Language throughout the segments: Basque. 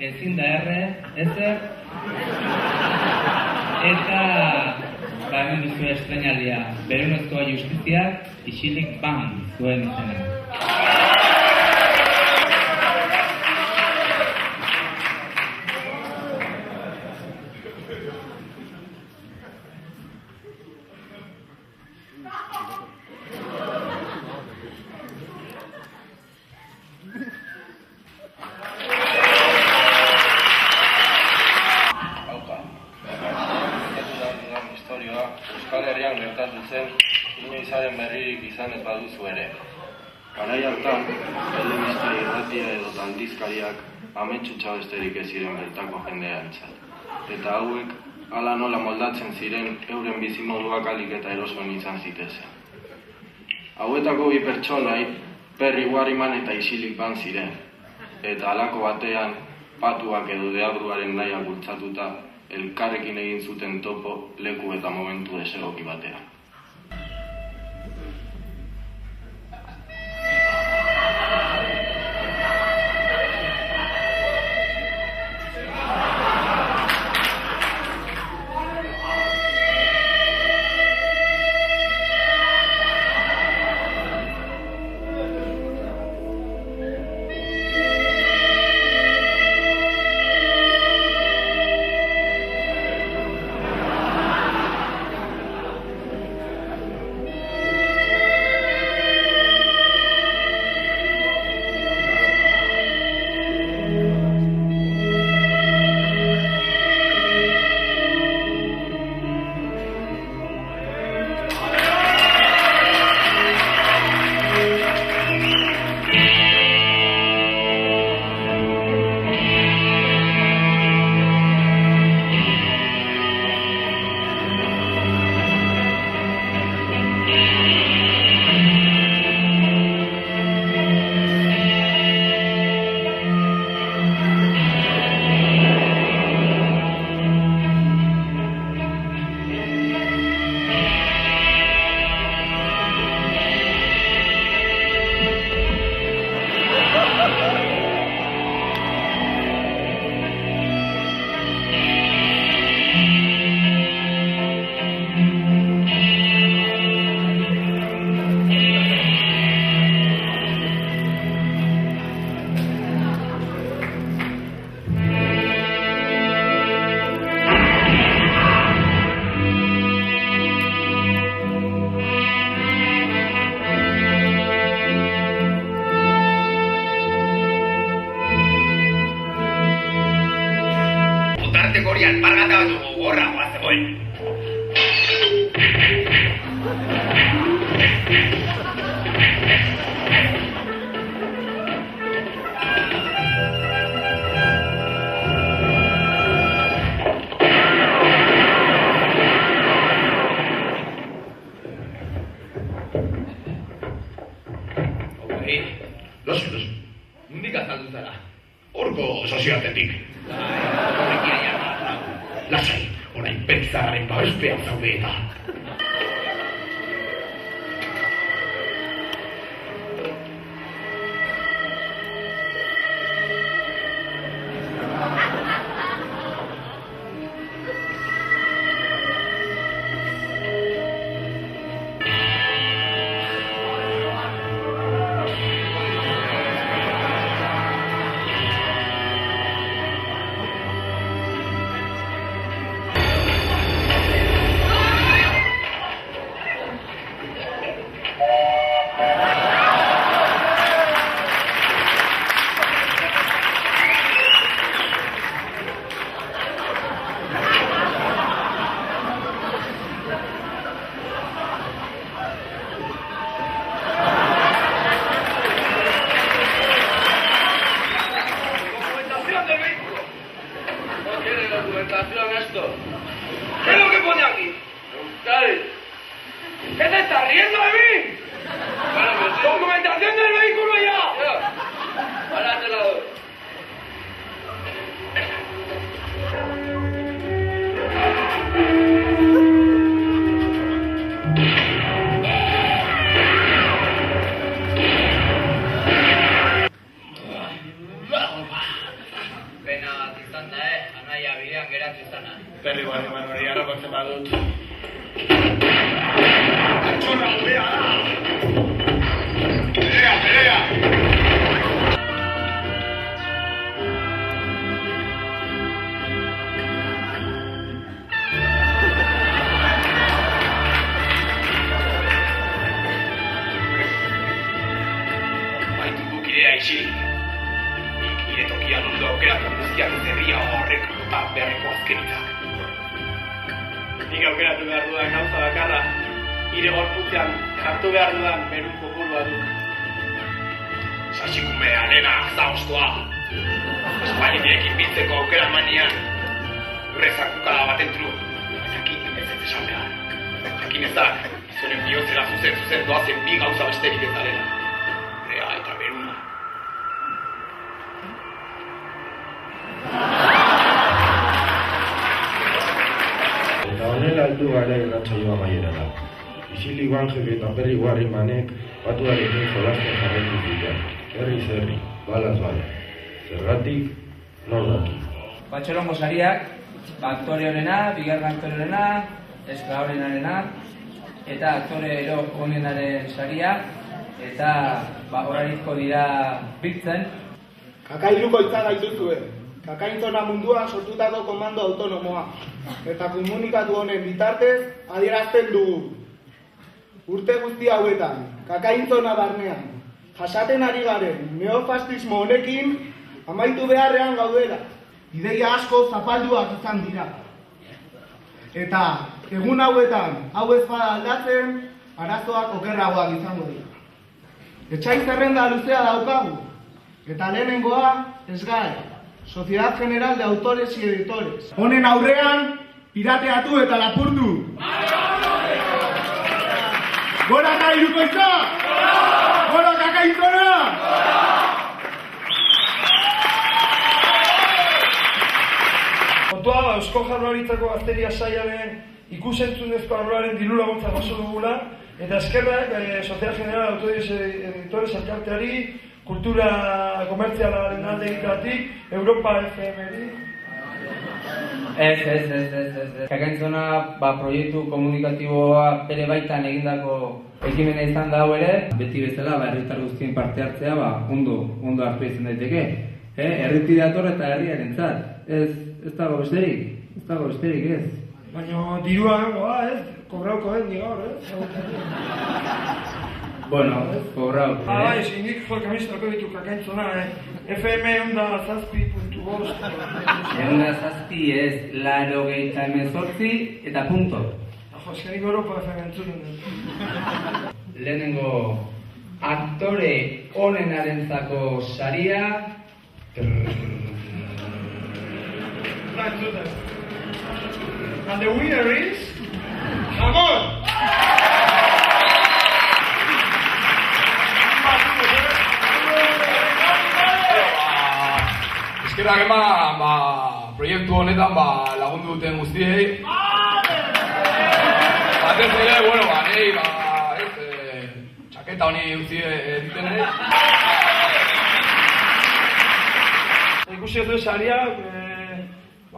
Ezin da ezer, eta hemen duzu estreinaldia, Berunezko Justiziak isilik ban zuen izena. Euskal Herrian gertatu zen, inoizaren berririk izan ez baduzu ere. Garai hartan, telebista irratia edo aldizkariak ametsu txabesterik ez ziren bertako jendearentzat. Eta hauek, hala nola moldatzen ziren, euren bizimoduak alik eta erosoen izan zitezen. Hauetako bi pertsonai, Perry Warriman eta isilik ban ziren. Eta halako batean, patuak edo deabruaren nahiak bultzatuta, elkarrekin egin zuten topo leku eta momentu desegoki batean. Hori alpargata bat gogorra joazegoen. Lozu. Nondik azaldu zara? Horko soziatetik. Lasai, orain pentsararen babespean zaude eta. Berri bat eman hori harrapatzen badut. Altxorra gurea da! Perea! Baitu bukidea isilik. Nire tokian ondo aukeratu guztiak zerria horrek eta beharreko azkenitzak. Nik aukeratu behar dudan gauza bakarra, nire gorputzean jartu behar dudan berun kopurua dut. Sasikume alena zauztua. Espalinirekin biltzeko aukera manian, urrezakukala baten tru. Jakin ez esan behar. Jakin ezak, izonen bihotzera zuzen doazen bi gauza besterik ez alena. Rea eta beruna. Eta honela heldu gara irratsaioa amaierara. Isilik Banjek eta Perri Guarrimanek batuarekin jolasten jarraitu zuten. Herri, balaz bala. Zergatik, nor daki. Batxolongo sariak, aktore horrena, bigarren aktore horrena, eska horrenarena, eta aktore ero honenaren saria, eta horarizko dira biltzen. Kakailuko itza gaituzue. Kakaintzona munduan sortutako komando autonomoa. Eta komunikatu honen bitartez adierazten dugu. Urte guzti hauetan, kakaintzona barnean, jasaten ari garen neofascismo honekin amaitu beharrean gaudela. Ideia asko zapalduak izan dira. Eta egun hauetan hau ez bada aldatzen, arazoak okerragoak izango dira. Etxai zerrenda luzea daukagu. Eta lehenengoa, esgae, Sociedad General de Autores y Editores. Honen aurrean, pirateatu eta lapurtu. Gora Kailukoitza! Gora Kakaintzona! Kontua Eusko Jaurlaritzako Gazteria Sailaren ikusentzunezko arloaren diru laguntza jaso dugula, eta eskerrak Sociedad General de Autores y Editores elkarteari, kultura komertzialaren alde egiteratik, Europa FM-eri. Ez. Kakaintzona proiektu komunikatiboa bere baitan egindako ekimena izan da hau ere. Beti bezala, herritar guztien parte hartzea ondo hartu izan daiteke. Herriti dator eta herriarentzat. Ez dago besterik, ez. Baina dirua gangoa, ez? Kobrauko ez, ni gaur, ez? Bueno, kobrauko, Bai, nik folkamistako ditu Kakaintzona, FM107.5. Eunda zazpi ez, 88 eta punto. Eskenik Europa FM entzunen dut. Lehenengo aktore onenarentzako saria. And the winner is... Jamón! Eskerrak eman, proiektu honetan lagundu duten guztiei. Batez ere, nahi, txaketa honi utzi egiten ere. Ikusi ez du sariak,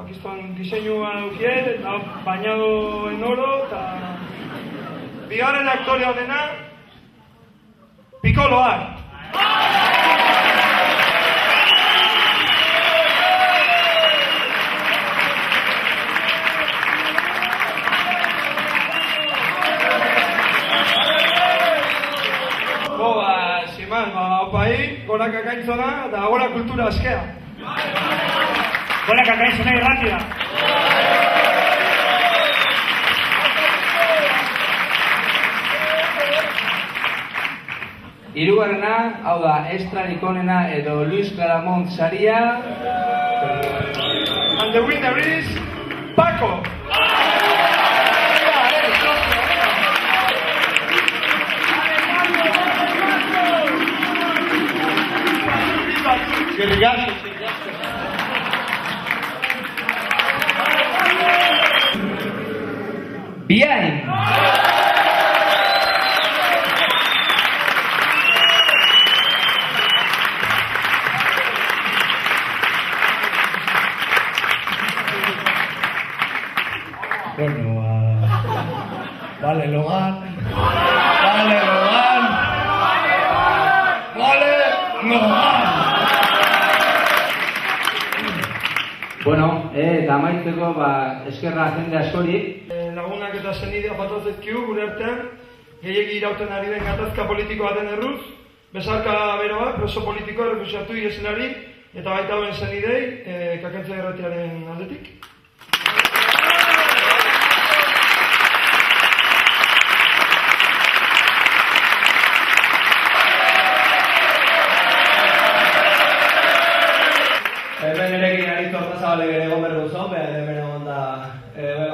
kiston diseinua dukien, eta bainado en oro, eta... Bigarren aktore honena, Pikoloak. Gora Kakaintzona eta gora kultura askea. Gora Kakaintzona irratia. Hirugarrena, hau da, estrarik onena edo Luis Claramont saria. And the winner is Paco. Bien. Bueno, vale, Logan. Vale, Logan. Vale, Logan. Bueno, eta amaitzeko, eskerra jende askori. Lagunak eta senidea falta zaizkigu gure artean, gehiegi irauten ari den gatazka politiko baten erruz, besarka beroak, preso politikoa, refusiatu iesenari, eta baita hauen senidei, Kakentze Irratiaren aldetik. Hemen erekin Aritu Hortazabalek ere egon berdu zon, hemen egon da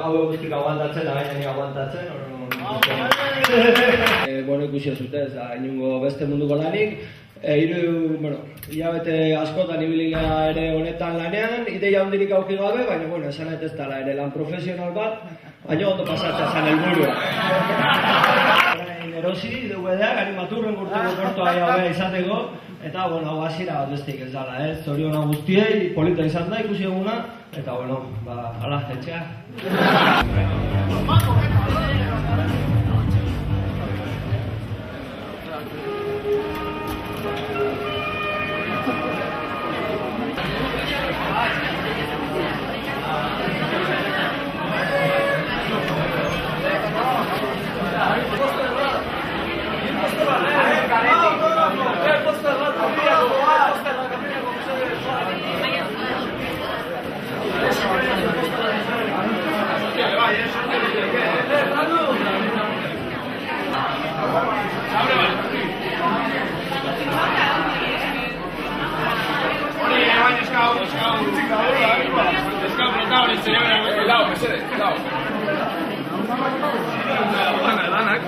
hau guztik aguantatzen, da gaina ni aguantatzen. Bueno, ikusi zute, ez da, inungo beste munduko lanik. Hilabete askotan ibilia ere honetan lanean, ideia handirik auki gabe, baina, bueno, esan ez dela ere lan profesional bat, baina ondo pasatzea zen helburua. Erosi, DVD-ak, animaturren gurteko kortoa hobea izateko, eta, bueno, hau hasiera bat bestik ez dala, ez? Zoriona guztiei, polita izan da ikusi eguna, eta, bueno, hala, etxea. Lanak.